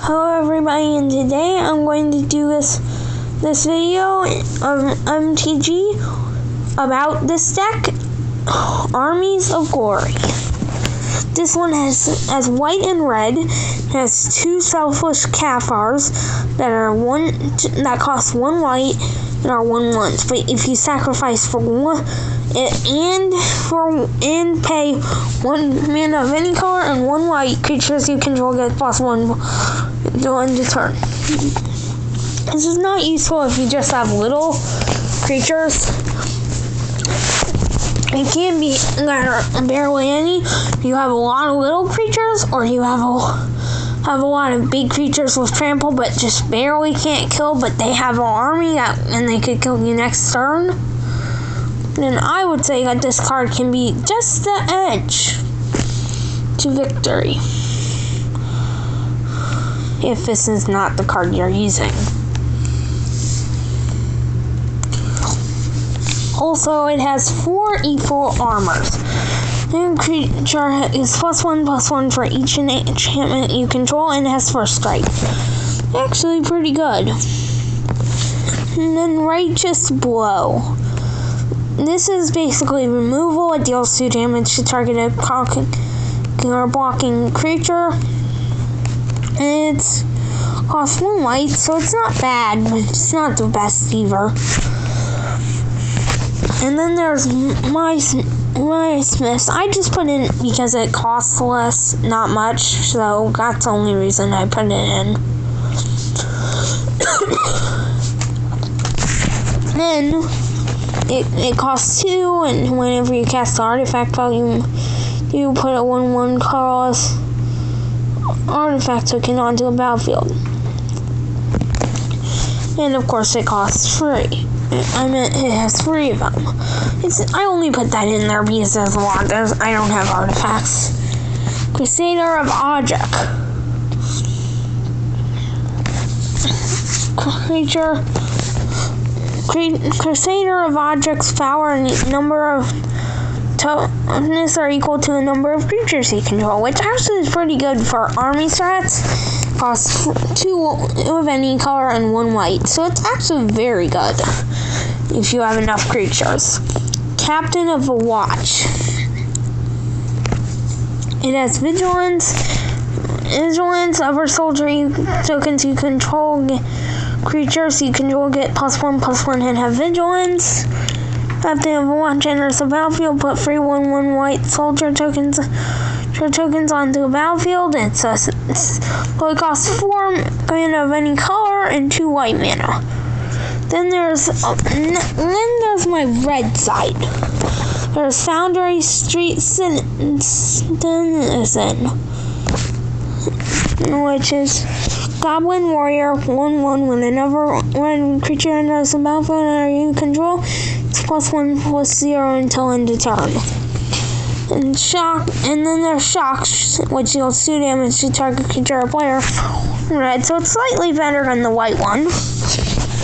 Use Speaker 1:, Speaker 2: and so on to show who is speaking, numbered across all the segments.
Speaker 1: Hello everybody, and today I'm going to do this video of MTG about this deck, Armies of Glory. This one has white and red. It has two selfish Cathars that cost 1 white and are 1/1s. But if you sacrifice for one and pay 1 mana of any color and 1 white, creatures you control get +1 to turn. This is not useful if you just have little creatures. It can be barely any if you have a lot of little creatures, or you have a lot of big creatures with trample but just barely can't kill, but they have an army and they could kill you next turn. Then I would say that this card can be just the edge to victory, if this is not the card you're using. Also, it has 4 equal armors. The creature is +1/+1 for each enchantment you control, and has first strike. Actually pretty good. And then Righteous Blow. This is basically removal. It deals 2 damage to targeted or blocking creature. And it's costs 1 white, so it's not bad, but it's not the best either. And then there's my Smiths. I just put in because it costs less, not much, so that's the only reason I put it in. Then it costs 2, and whenever you cast the artifact value, you put a 1/1 colorless artifact token onto the battlefield. And of course it costs 3. I meant it has 3 of them. I only put that in there because there's a lot. I don't have artifacts. Crusader of Ojek. Crusader of Ojek's power and number of toughness are equal to the number of creatures he controls, which actually is pretty good for army strats. Costs 2 of any color and 1 white, so it's actually very good if you have enough creatures. Captain of the Watch. It has Vigilance. Other soldier tokens you control, creatures you control get +1/+1 and have Vigilance. Captain of the Watch enters the battlefield, put 3 1/1 white soldier tokens onto the battlefield. It costs 4 mana of any color and 2 white mana. Then there's my red side. There's Foundry Street Citizen, which is Goblin Warrior 1/1. When creature enters the battlefield or you control, it's +1/+0 until end of turn. And then there's Shock, which deals 2 damage to target creature or player. Red, so it's slightly better than the white one,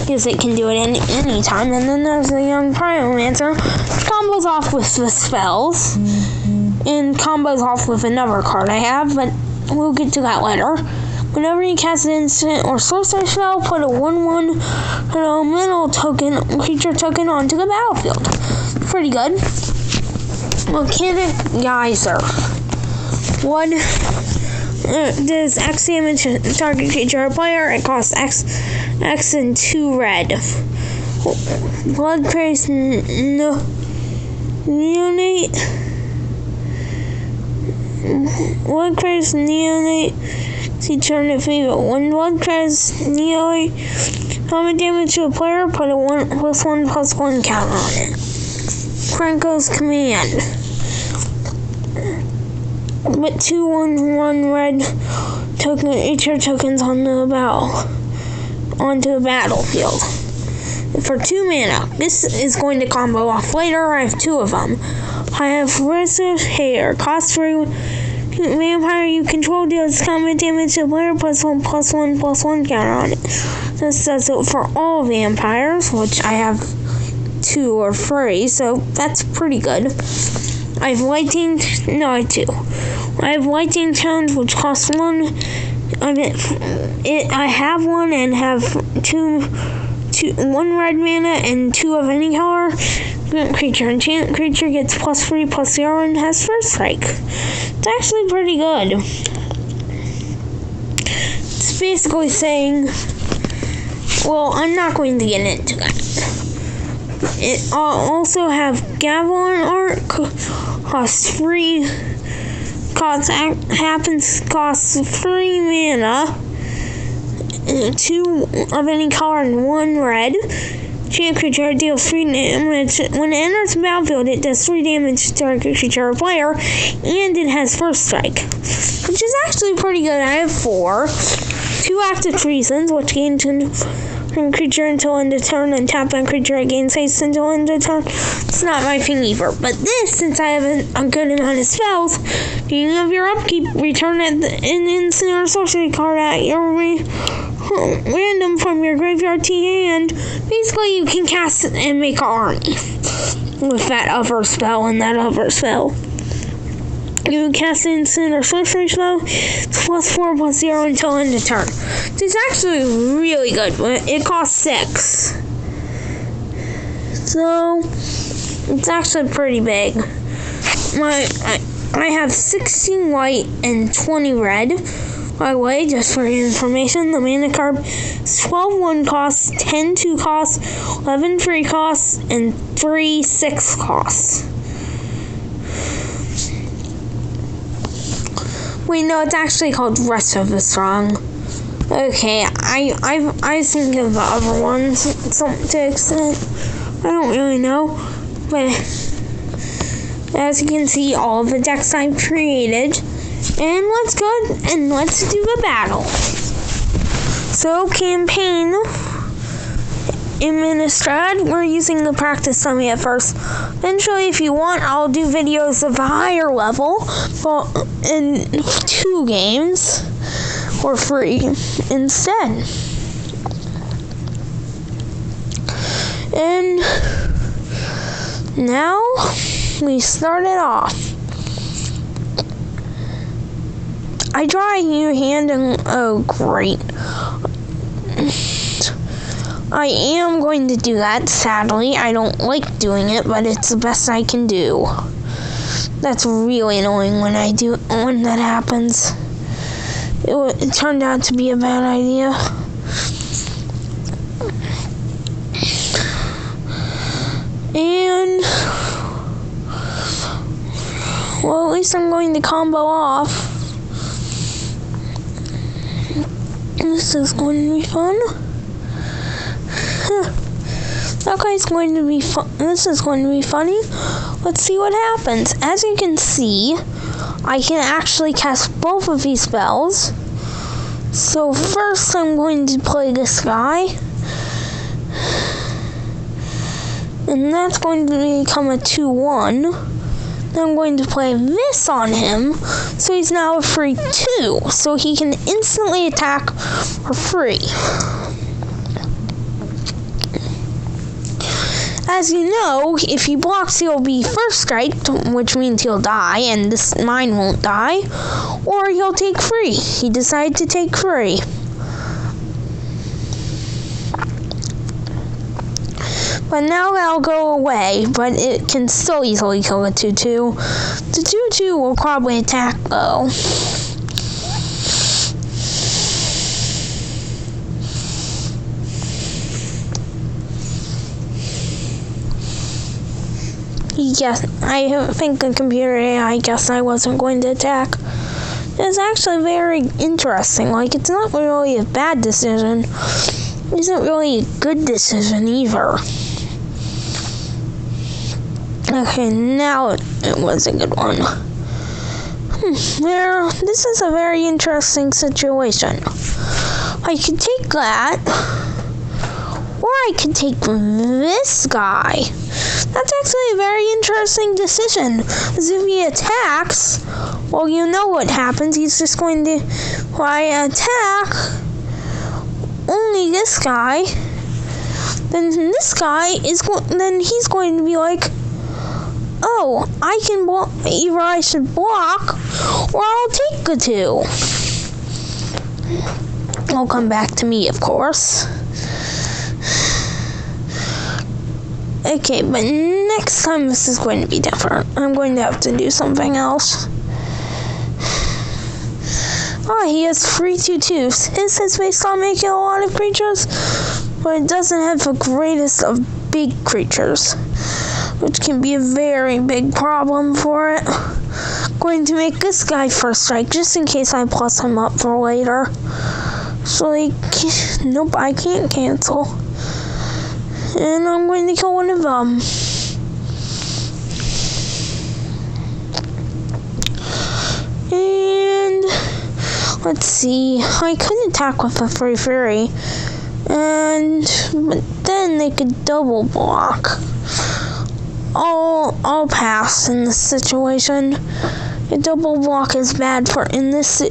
Speaker 1: because it can do it any time. And then there's the Young Pyromancer, which combos off with the spells, and combos off with another card I have, but we'll get to that later. Whenever you cast an instant or sorcery spell, put a 1/1 elemental creature token onto the battlefield. Pretty good. Volcanic Geyser. What does X damage to target creature or player? It costs X and 2 red. Bloodcraze Neonate. Bloodcraze Neonate. See turn if you when Bloodcraze Neonate common damage to a player, put a 1/+1/+1 counter on it. Franco's Command. Put 2 1/1 red creature tokens onto the battlefield. For 2 mana. This is going to combo off later. I have 2 of them. I have Restless Hair. Cost 3 vampire you control deals combat damage to the player, +1/+1/+1 counter on it. This does it for all vampires, which I have 2 or 3, so that's pretty good. I have Lightning Tones, which costs 1 I have one and have one red mana and 2 of any color. Creature. Enchant creature gets +3/+0 and has first strike. It's actually pretty good. It's basically saying, well, I'm not going to get into that. It also have Gavilan art, costs 3 mana, 2 of any color and 1 red. Enchant creature deals 3 damage. When it enters the battlefield, it does 3 damage to target creature or player, and it has first strike, which is actually pretty good. I have 4. 2 active treasons, which gain creature until end of turn, and tap that creature it gains haste until end of turn. It's not my thing either. But this, since I have a good amount of spells, beginning of your upkeep, return an instant or sorcery card at your random from your graveyard to hand. Basically, you can cast it and make an army with that other spell and that other spell. You can cast an instant or sorcery spell. It's +4/+0 until end of turn. It's actually really good. It costs 6. So, it's actually pretty big. I have 16 white and 20 red. By the way, just for your information, the mana card is 12/1 costs, 10/2 costs, 11/3 costs, and 3/6 costs. Wait, no, it's actually called Rest of the Strong. Okay, I think of the other ones to an extent. I don't really know, but as you can see, all of the decks I've created. And let's go and let's do the battle. So, campaign in Innistrad, we're using the practice dummy at first. Eventually, if you want, I'll do videos of a higher level in 2 games for free instead. And now we start it off. I draw a new hand and oh great. I am going to do that, sadly. I don't like doing it, but it's the best I can do. That's really annoying when that happens. It turned out to be a bad idea. And well, at least I'm going to combo off. This is going to be fun. Okay, it's going to be fun. This is going to be funny. Let's see what happens. As you can see, I can actually cast both of these spells. So first I'm going to play this guy. And that's going to become a 2/1. Then I'm going to play this on him. So he's now a free 2. So he can instantly attack for free. As you know, if he blocks, he'll be first strike, which means he'll die, and mine won't die. Or he'll take free. He decided to take free. But now that'll go away, but it can still easily kill a 2/2. The 2/2 will probably attack, though. Yes, I think the computer AI guessed I wasn't going to attack. It's actually very interesting. Like, it's not really a bad decision. It isn't really a good decision either. Okay, now it was a good one. This is a very interesting situation. I could take that, or I could take this guy. That's actually a very interesting decision. Because if he attacks, well, you know what happens. He's just going to, if I attack only this guy, then this guy then he's going to be like, oh, I can block. Either I should block, or I'll take the 2. It'll come back to me, of course. Okay, but next time this is going to be different. I'm going to have to do something else. Oh, he has 3/2/2. His is based on making a lot of creatures, but it doesn't have the greatest of big creatures, which can be a very big problem for it. Going to make this guy first strike, just in case I plus him up for later. So, nope, I can't cancel. And I'm going to kill one of them. And let's see. I could attack with a free fury, but then they could double block. I'll pass in this situation. A double block is bad for in this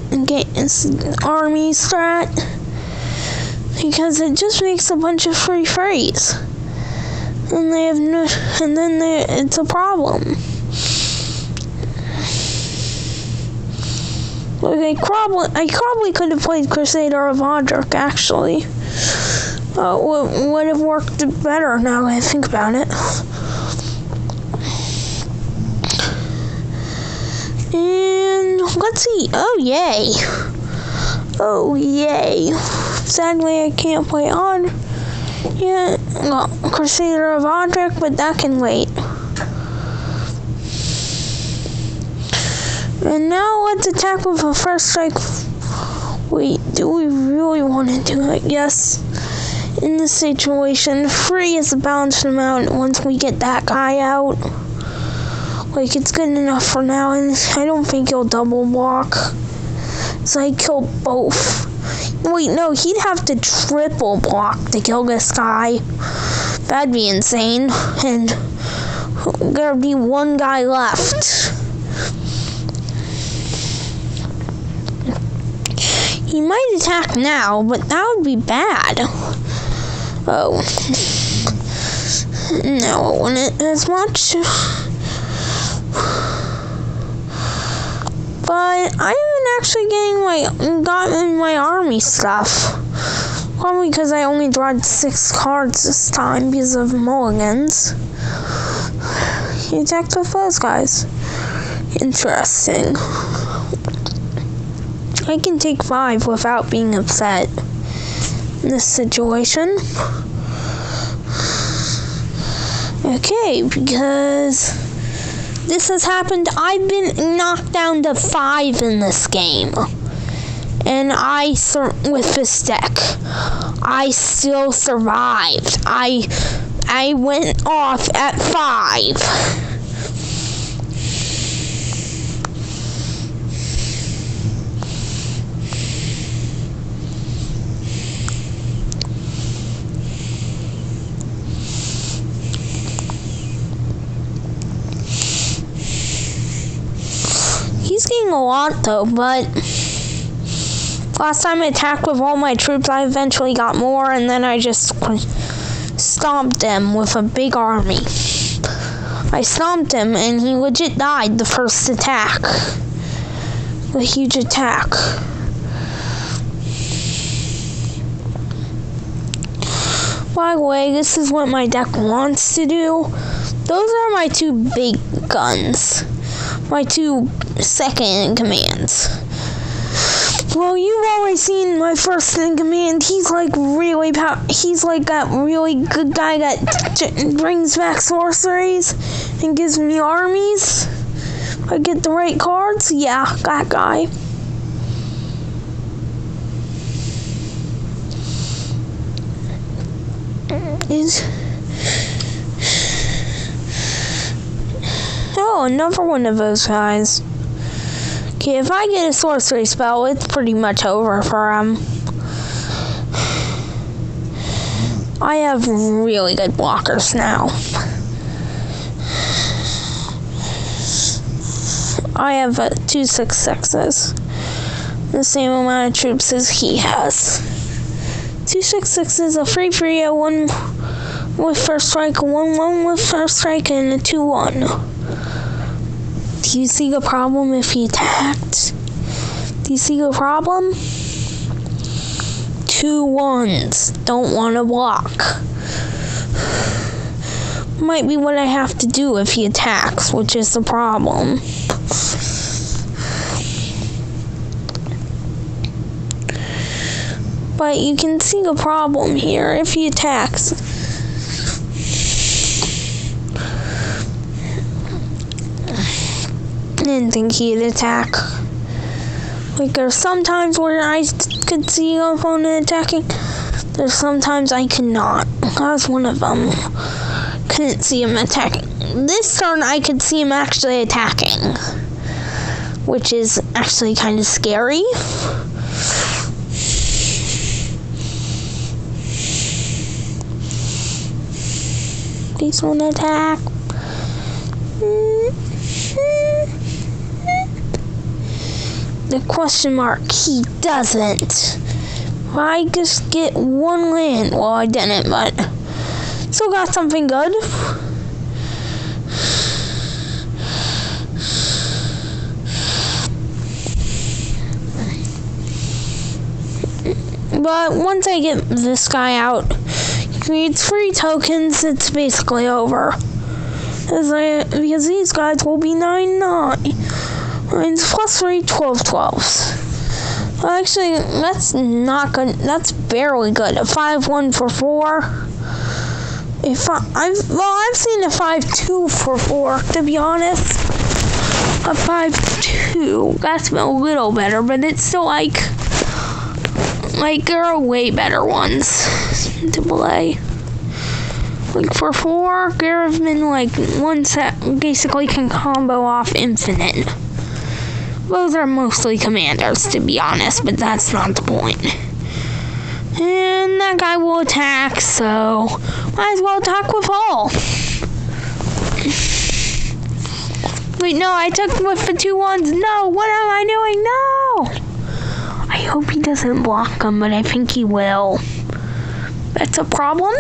Speaker 1: army strat, because it just makes a bunch of free furies, and it's a problem. Like I probably could have played Crusader of Odric, actually. Would have worked better now that I think about it. And let's see. Oh yay! Oh yay! Sadly, I can't play on. Yeah, well, Crusader of Odric, but that can wait. And now let's attack with a first strike. Wait, do we really want to do it? Yes. In this situation, 3 is a balanced amount once we get that guy out. Like, it's good enough for now, and I don't think he'll double block. So I kill both. Wait, no, he'd have to triple block to kill this guy. That'd be insane. And there'd be one guy left. He might attack now, but that would be bad. Oh. No, it wouldn't as much. But I haven't actually gotten my army stuff. Probably because I only drawed 6 cards this time because of mulligans. He attacked with those guys. Interesting. I can take 5 without being upset in this situation. Okay, because this has happened. I've been knocked down to 5 in this game. And with this deck, I still survived. I went off at 5. He's getting a lot though, but last time I attacked with all my troops, I eventually got more, and then I just stomped him with a big army. I stomped him, and he legit died the first attack. A huge attack. By the way, this is what my deck wants to do. Those are my 2 big guns. My 2 second-in-commands. Well, you've always seen my first-in-command. He's like really he's like that really good guy that brings back sorceries and gives me armies. If I get the right cards, yeah, that guy. Oh, another one of those guys. Okay, if I get a sorcery spell, it's pretty much over for him. I have really good blockers now. I have 2 6/6s. The same amount of troops as he has. 2 6/6s, a free, a 1 with first strike, a 1/1 with first strike, and a 2/1. Do you see the problem if he attacked? Do you see the problem? 2/1s. Don't want to block. Might be what I have to do if he attacks, which is the problem. But you can see the problem here if he attacks. I didn't think he'd attack. Like, there's sometimes where I could see the opponent attacking. There's sometimes I could not. That was one of them. Couldn't see him attacking. This turn I could see him actually attacking, which is actually kind of scary. Please don't attack. The question mark, he doesn't. I just get one land. Well, I didn't, but still got something good. But once I get this guy out, he creates 3 tokens, it's basically over. Because these guys will be 9/9. 9s plus 3, 12 12s. Well, actually, that's not good. That's barely good. A 5/1 for 4. I've seen a 5/2 for 4, to be honest. A 5/2. That's a little better, but it's still like there are way better ones to play. Like for 4, there have been like ones that basically can combo off infinite. Those are mostly commanders, to be honest, but that's not the point. And that guy will attack, so might as well attack with all. Wait, no, I took with the 2/1s. No, what am I doing? No! I hope he doesn't block them, but I think he will. That's a problem.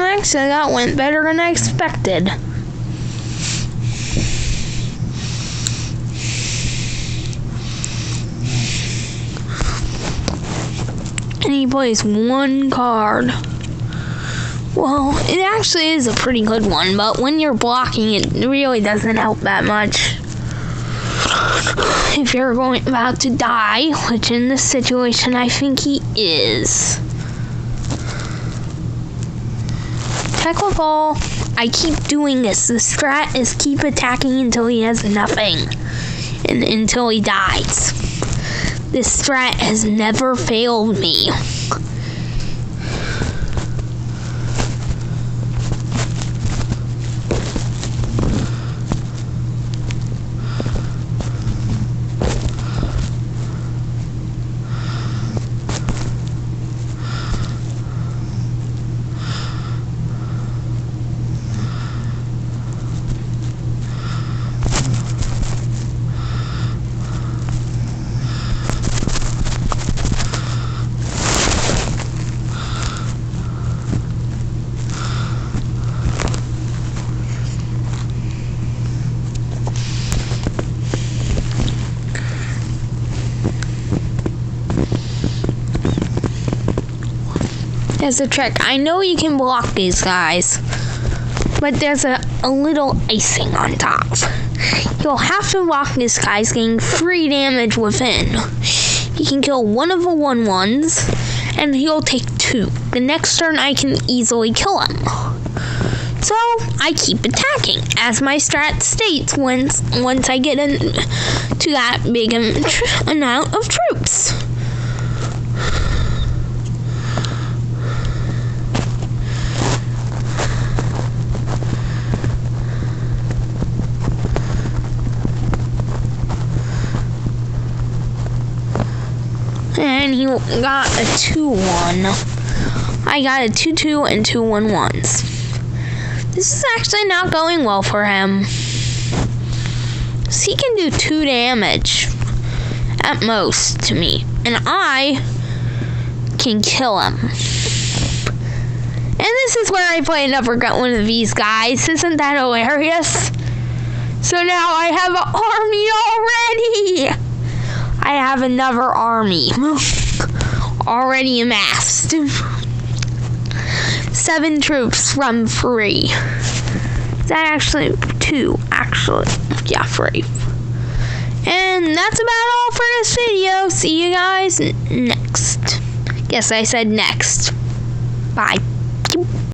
Speaker 1: Actually, that went better than I expected. And he plays 1 card. Well, it actually is a pretty good one, but when you're blocking, it really doesn't help that much. If you're about to die, which in this situation I think he is. Attack with all. I keep doing this. The strat is keep attacking until he has nothing. And until he dies. This strat has never failed me. There's a trick. I know you can block these guys, but there's a little icing on top. You'll have to block this guy's getting 3 damage within. He can kill one of the 1/1s, and he'll take 2. The next turn I can easily kill him. So I keep attacking, as my strat states once I get to that big amount of troops. And he got a 2/1. I got a 2/2 and 2 1/1s. This is actually not going well for him. So he can do 2 damage at most to me. And I can kill him. this is where I play another one of these guys. Isn't that hilarious? So now I have an army already. I have another army already amassed. 7 troops from 3. That actually 2, actually. Yeah, 3. And that's about all for this video. See you guys next. Yes, I said next. Bye.